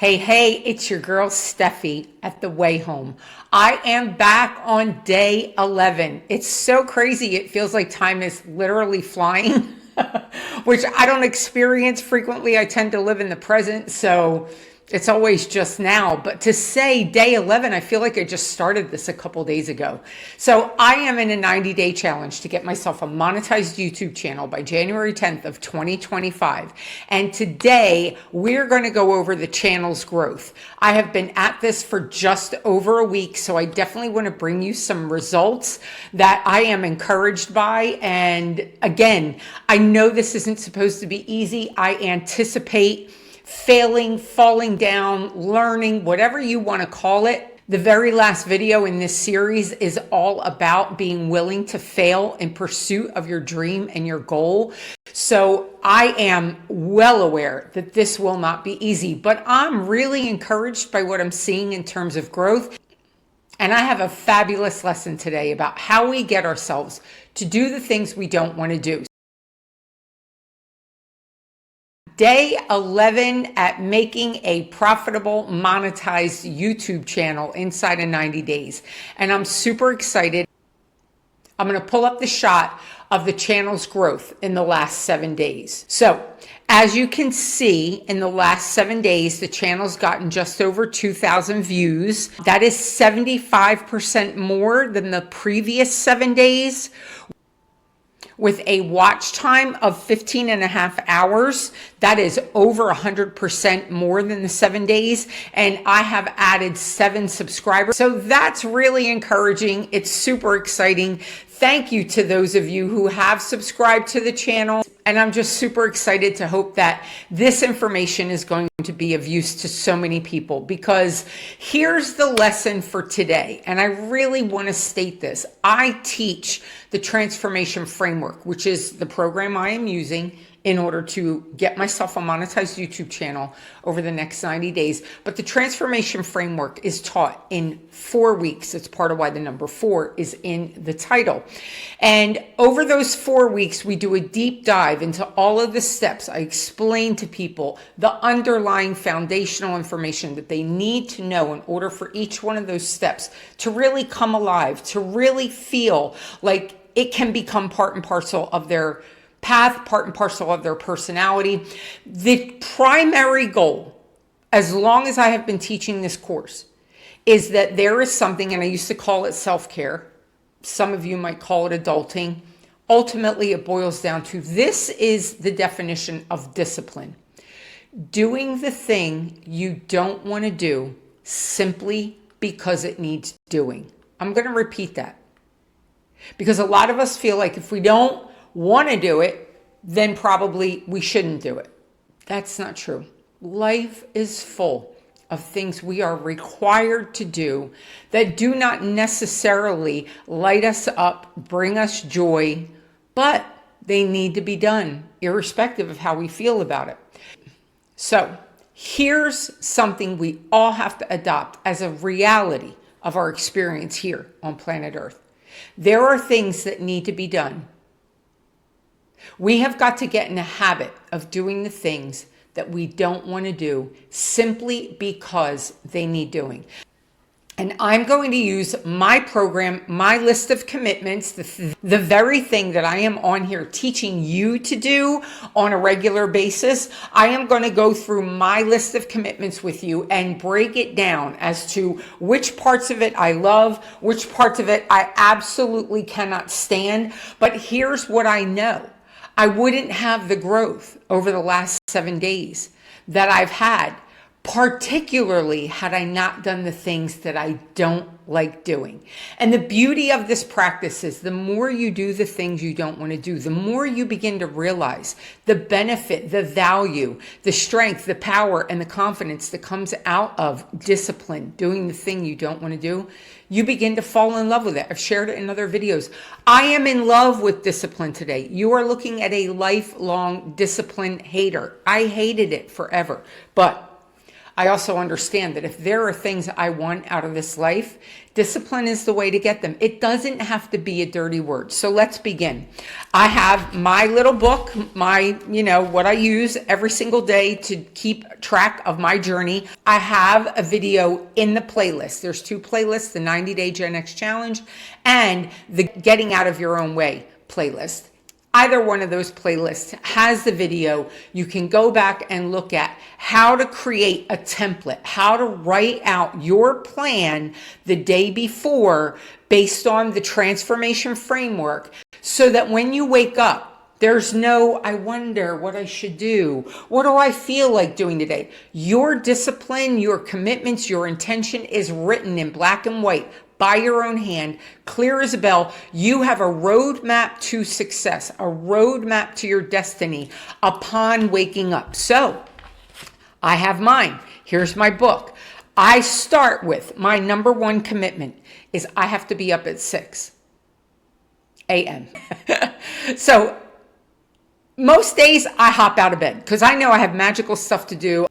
Hey, it's your girl Steffi at The Way Home. I am back on day 11. It's so crazy. It feels like time is literally flying, which I don't experience frequently. I tend to live in the present, so it's always just now. But to say day 11, I feel like I just started this a couple days ago. So I am in a 90-day challenge to get myself a monetized YouTube channel by January 10th of 2025. And today we're going to go over the channel's growth. I have been at this for just over a week, so I definitely want to bring you some results that I am encouraged by. And again, I know this isn't supposed to be easy. I anticipate failing, falling down, learning, whatever you want to call it. The very last video in this series is all about being willing to fail in pursuit of your dream and your goal. So I am well aware that this will not be easy, but I'm really encouraged by what I'm seeing in terms of growth. And I have a fabulous lesson today about how we get ourselves to do the things we don't want to do. Day 11 at making a profitable, monetized YouTube channel inside of 90 days. And I'm super excited. I'm going to pull up the shot of the channel's growth in the last 7 days. So as you can see, in the last 7 days, the channel's gotten just over 2,000 views. That is 75% more than the previous 7 days, with a watch time of 15 and a half hours. That is over 100% more than the 7 days. And I have added 7 subscribers. So that's really encouraging. It's super exciting. Thank you to those of you who have subscribed to the channel. And I'm just super excited to hope that this information is going to be of use to so many people, because here's the lesson for today. And I really want to state this. I teach the transformation framework, which is the program I am using in order to get myself a monetized YouTube channel over the next 90 days. But the transformation framework is taught in 4 weeks. It's part of why the number 4 is in the title. And over those 4 weeks, we do a deep dive into all of the steps. I explain to people the underlying foundational information that they need to know in order for each one of those steps to really come alive, to really feel like it can become part and parcel of their path, part and parcel of their personality. The primary goal, as long as I have been teaching this course, is that there is something, and I used to call it self-care. Some of you might call it adulting. Ultimately, it boils down to, this is the definition of discipline. Doing the thing you don't want to do simply because it needs doing. I'm going to repeat that, because a lot of us feel like if we don't want to do it, then probably we shouldn't do it. That's not true. Life is full of things we are required to do that do not necessarily light us up, bring us joy, but they need to be done, irrespective of how we feel about it. So here's something we all have to adopt as a reality of our experience here on planet Earth. There are things that need to be done. We have got to get in the habit of doing the things that we don't want to do simply because they need doing. And I'm going to use my program, my list of commitments, the very thing that I am on here teaching you to do on a regular basis. I am going to go through my list of commitments with you and break it down as to which parts of it I love, which parts of it I absolutely cannot stand. But here's what I know. I wouldn't have the growth over the last 7 days that I've had, particularly had I not done the things that I don't like doing. And the beauty of this practice is the more you do the things you don't want to do, the more you begin to realize the benefit, the value, the strength, the power, and the confidence that comes out of discipline, doing the thing you don't want to do. You begin to fall in love with it. I've shared it in other videos. I am in love with discipline today. You are looking at a lifelong discipline hater. I hated it forever, but I also understand that if there are things I want out of this life, discipline is the way to get them. It doesn't have to be a dirty word. So let's begin. I have my little book, what I use every single day to keep track of my journey. I have a video in the playlist. There's two playlists, the 90-Day Gen X Challenge and the Getting Out of Your Own Way playlist. Either one of those playlists has the video. You can go back and look at how to create a template, how to write out your plan the day before based on the transformation framework so that when you wake up, there's no, I wonder what I should do. What do I feel like doing today? Your discipline, your commitments, your intention is written in black and white by your own hand, clear as a bell. You have a roadmap to success, a roadmap to your destiny upon waking up. So I have mine. Here's my book. I start with my number one commitment is I have to be up at 6 a.m. So most days I hop out of bed because I know I have magical stuff to do.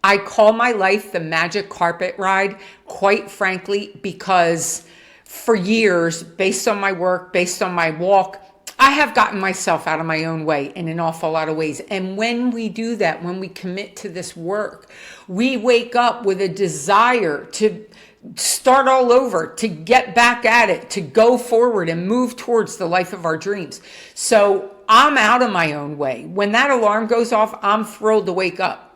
I call my life the magic carpet ride, quite frankly, because for years, based on my work, based on my walk, I have gotten myself out of my own way in an awful lot of ways. And when we do that, when we commit to this work, we wake up with a desire to start all over, to get back at it, to go forward and move towards the life of our dreams. So I'm out of my own way. When that alarm goes off, I'm thrilled to wake up.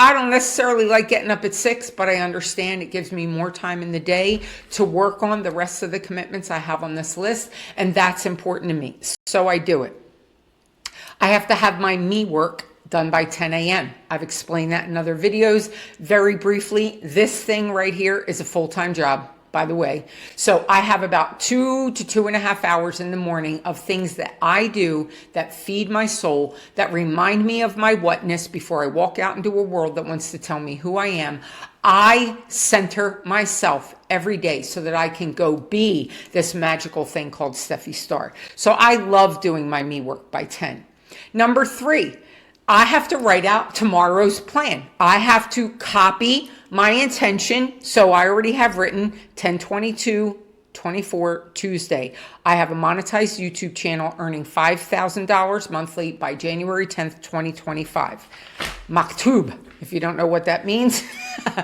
I don't necessarily like getting up at 6, but I understand it gives me more time in the day to work on the rest of the commitments I have on this list, and that's important to me. So I do it. I have to have my me work done by 10 a.m. I've explained that in other videos. Very briefly, this thing right here is a full-time job, by the way. So I have about 2 to 2.5 hours in the morning of things that I do that feed my soul, that remind me of my whatness before I walk out into a world that wants to tell me who I am. I center myself every day so that I can go be this magical thing called Steffi Star. So I love doing my me work by 10. Number 3, I have to write out tomorrow's plan. I have to copy my intention. So I already have written 10/22/24 Tuesday. I have a monetized YouTube channel earning $5,000 monthly by January 10th, 2025. Maktub. If you don't know what that means,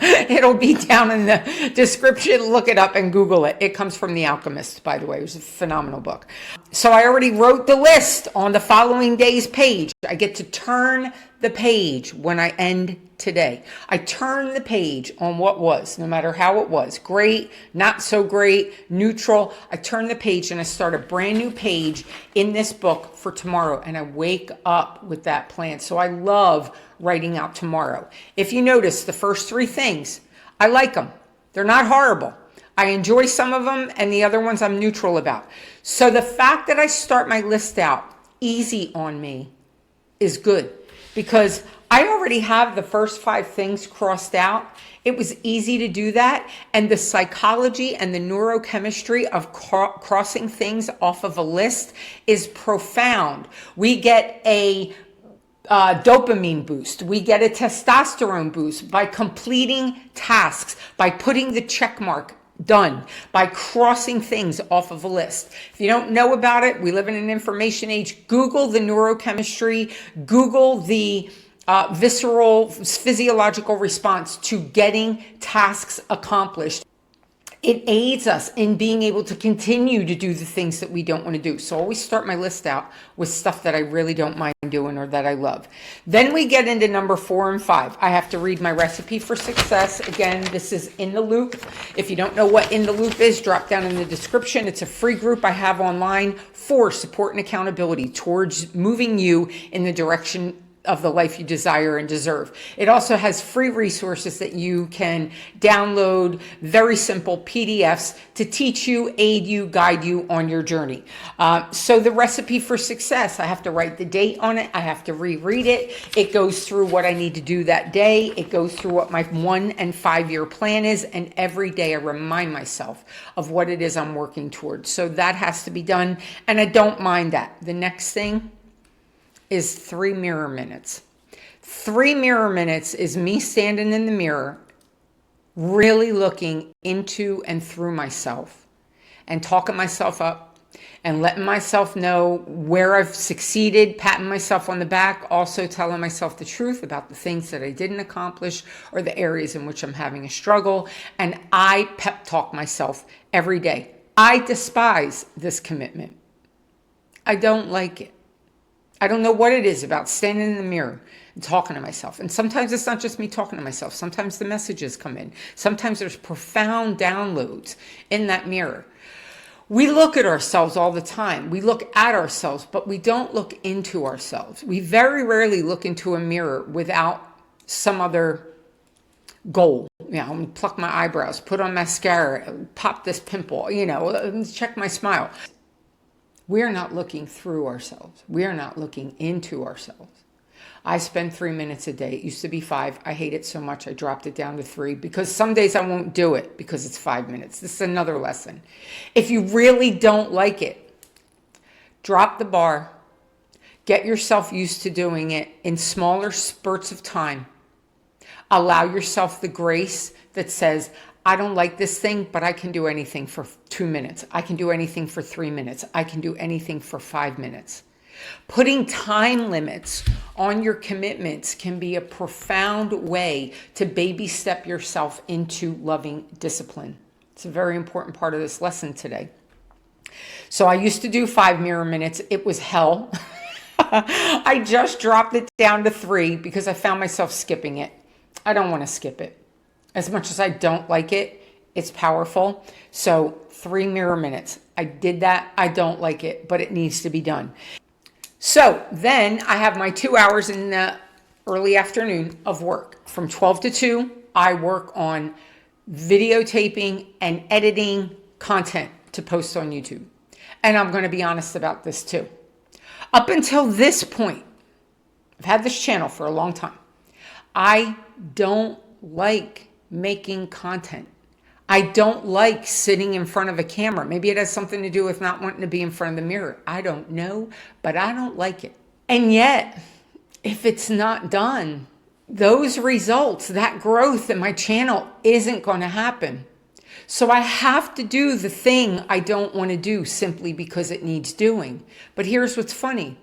it'll be down in the description. Look it up and Google it. It comes from The Alchemist, by the way. It was a phenomenal book. So I already wrote the list on the following day's page. I get to turn the page when I end today. I turn the page on what was, no matter how it was. Great, not so great, neutral. I turn the page and I start a brand new page in this book for tomorrow. And I wake up with that plan. So I love writing out tomorrow. If you notice the first 3 things, I like them. They're not horrible. I enjoy some of them and the other ones I'm neutral about. So the fact that I start my list out easy on me is good because I already have the first 5 things crossed out. It was easy to do that. And the psychology and the neurochemistry of crossing things off of a list is profound. We get a dopamine boost. We get a testosterone boost by completing tasks, by putting the check mark done, by crossing things off of a list. If you don't know about it, we live in an information age. Google the neurochemistry, Google the visceral physiological response to getting tasks accomplished. It aids us in being able to continue to do the things that we don't want to do. So I always start my list out with stuff that I really don't mind doing or that I love. Then we get into number 4 and 5. I have to read my recipe for success. Again, this is In the Loop. If you don't know what In the Loop is, drop down in the description. It's a free group I have online for support and accountability towards moving you in the direction of the life you desire and deserve. It also has free resources that you can download, very simple PDFs to teach you, aid you, guide you on your journey. So the recipe for success, I have to write the date on it. I have to reread it. It goes through what I need to do that day. It goes through what my 1 and 5 year plan is. And every day I remind myself of what it is I'm working towards. So that has to be done. And I don't mind that. The next thing is 3 mirror minutes. 3 mirror minutes is me standing in the mirror, really looking into and through myself and talking myself up and letting myself know where I've succeeded, patting myself on the back, also telling myself the truth about the things that I didn't accomplish or the areas in which I'm having a struggle. And I pep talk myself every day. I despise this commitment. I don't like it. I don't know what it is about standing in the mirror and talking to myself. And sometimes it's not just me talking to myself. Sometimes the messages come in. Sometimes there's profound downloads in that mirror. We look at ourselves all the time. We look at ourselves, but we don't look into ourselves. We very rarely look into a mirror without some other goal. Pluck my eyebrows, put on mascara, pop this pimple, check my smile. We are not looking through ourselves. We are not looking into ourselves. I spend 3 minutes a day. It used to be 5. I hate it so much I dropped it down to 3 because some days I won't do it because it's 5 minutes. This is another lesson. If you really don't like it, drop the bar. Get yourself used to doing it in smaller spurts of time. Allow yourself the grace that says, I don't like this thing, but I can do anything for 2 minutes. I can do anything for 3 minutes. I can do anything for 5 minutes. Putting time limits on your commitments can be a profound way to baby step yourself into loving discipline. It's a very important part of this lesson today. So I used to do 5 mirror minutes. It was hell. I just dropped it down to 3 because I found myself skipping it. I don't want to skip it. As much as I don't like it, it's powerful. So 3 mirror minutes. I did that. I don't like it, but it needs to be done. So then I have my 2 hours in the early afternoon of work. From 12 to 2, I work on videotaping and editing content to post on YouTube. And I'm going to be honest about this too. Up until this point, I've had this channel for a long time. I don't like making content. I don't like sitting in front of a camera. Maybe it has something to do with not wanting to be in front of the mirror. I don't know, but I don't like it. And yet, if it's not done, those results, that growth in my channel isn't going to happen. So I have to do the thing I don't want to do simply because it needs doing. But here's what's funny.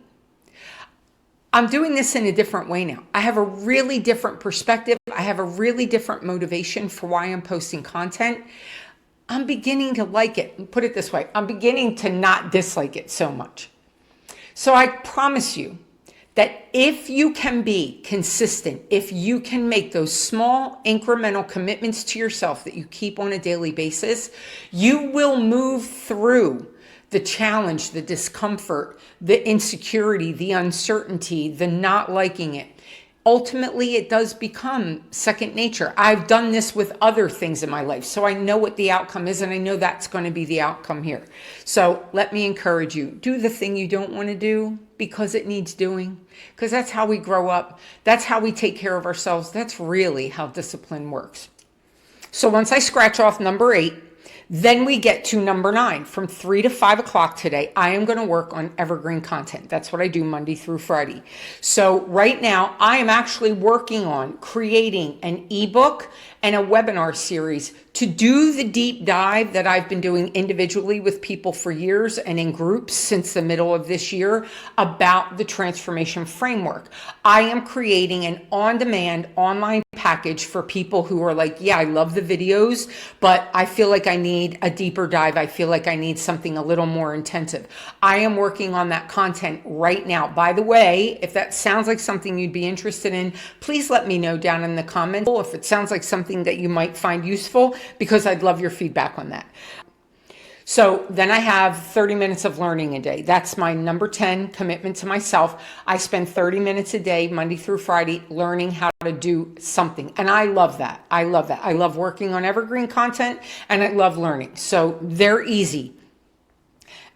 I'm doing this in a different way now. I have a really different perspective. I have a really different motivation for why I'm posting content. I'm beginning to like it. Put it this way, I'm beginning to not dislike it so much. So I promise you that if you can be consistent, if you can make those small incremental commitments to yourself that you keep on a daily basis, you will move through the challenge, the discomfort, the insecurity, the uncertainty, the not liking it. Ultimately, it does become second nature. I've done this with other things in my life, so I know what the outcome is, and I know that's going to be the outcome here. So let me encourage you, do the thing you don't want to do because it needs doing, because that's how we grow up. That's how we take care of ourselves. That's really how discipline works. So once I scratch off number 8, then we get to number 9. From 3 to 5 o'clock today, I am going to work on evergreen content. That's what I do Monday through Friday. So right now, I am actually working on creating an ebook and a webinar series to do the deep dive that I've been doing individually with people for years and in groups since the middle of this year about the transformation framework. I am creating an on-demand online package for people who are like, yeah, I love the videos, but I feel like I need a deeper dive. I feel like I need something a little more intensive. I am working on that content right now. By the way, if that sounds like something you'd be interested in, please let me know down in the comments if it sounds like something that you might find useful, because I'd love your feedback on that. So then I have 30 minutes of learning a day. That's my number 10 commitment to myself. I spend 30 minutes a day, Monday through Friday, learning how to do something. And I love that. I love that. I love working on evergreen content, and I love learning. So they're easy.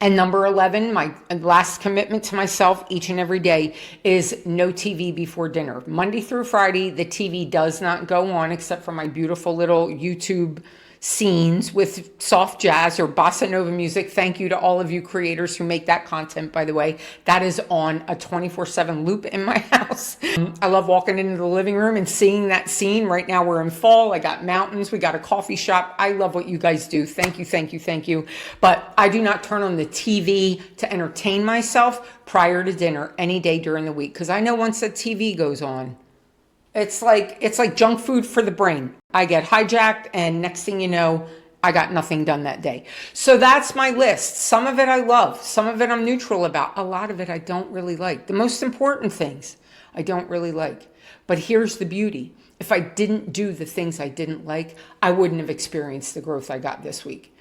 And number 11, my last commitment to myself each and every day is no TV before dinner. Monday through Friday, the TV does not go on except for my beautiful little YouTube scenes with soft jazz or bossa nova music. Thank you to all of you creators who make that content, by the way. That is on a 24/7 loop in my house. I love walking into the living room and seeing that scene. Right now we're in fall. I got mountains. We got a coffee shop. I love what you guys do. Thank you, thank you, thank you. But I do not turn on the TV to entertain myself prior to dinner any day during the week, because I know once the TV goes on, it's like junk food for the brain. I get hijacked, and next thing you know, I got nothing done that day. So that's my list. Some of it I love. Some of it I'm neutral about. A lot of it I don't really like. The most important things I don't really like. But here's the beauty. If I didn't do the things I didn't like, I wouldn't have experienced the growth I got this week.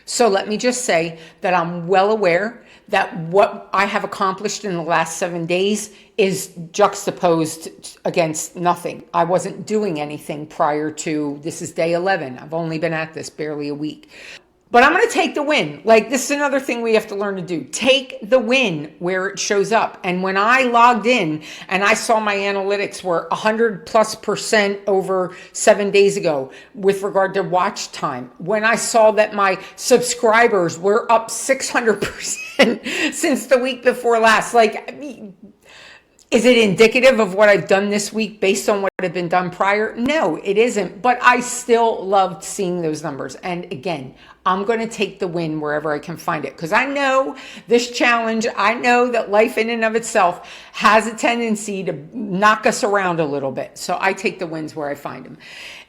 So let me just say that I'm well aware that what I have accomplished in the last 7 days is juxtaposed against nothing. I wasn't doing anything prior to, this is day 11. I've only been at this barely a week. But I'm going to take the win. Like, this is another thing we have to learn to do. Take the win where it shows up. And when I logged in and I saw my analytics were 100+% over 7 days ago with regard to watch time, when I saw that my subscribers were up 600% since the week before last, like, is it indicative of what I've done this week based on what had been done prior? No, it isn't. But I still loved seeing those numbers. And again, I'm going to take the win wherever I can find it, because I know this challenge. I know that life in and of itself has a tendency to knock us around a little bit. So I take the wins where I find them.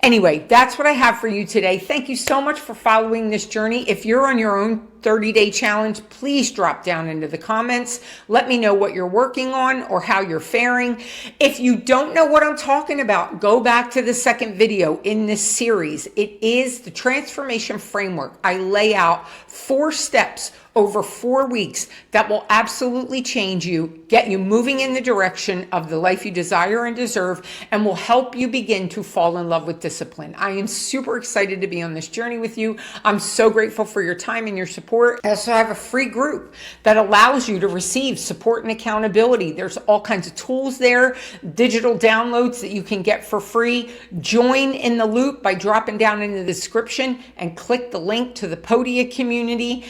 Anyway, that's what I have for you today. Thank you so much for following this journey. If you're on your own 30-day challenge, please drop down into the comments. Let me know what you're working on or how you're faring. If you don't know what I'm talking about, go back to the second video in this series. It is the transformation framework. I lay out 4 steps over 4 weeks that will absolutely change you, get you moving in the direction of the life you desire and deserve, and will help you begin to fall in love with discipline. I am super excited to be on this journey with you. I'm so grateful for your time and your support. I also have a free group that allows you to receive support and accountability. There's all kinds of tools there, digital downloads that you can get for free. Join in the loop by dropping down in the description and click the link to the Podia community.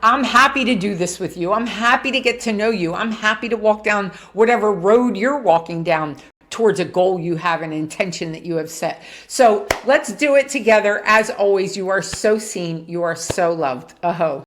I'm happy to do this with you. I'm happy to get to know you. I'm happy to walk down whatever road you're walking down towards a goal you have, an intention that you have set. So let's do it together. As always, you are so seen. You are so loved. Aho.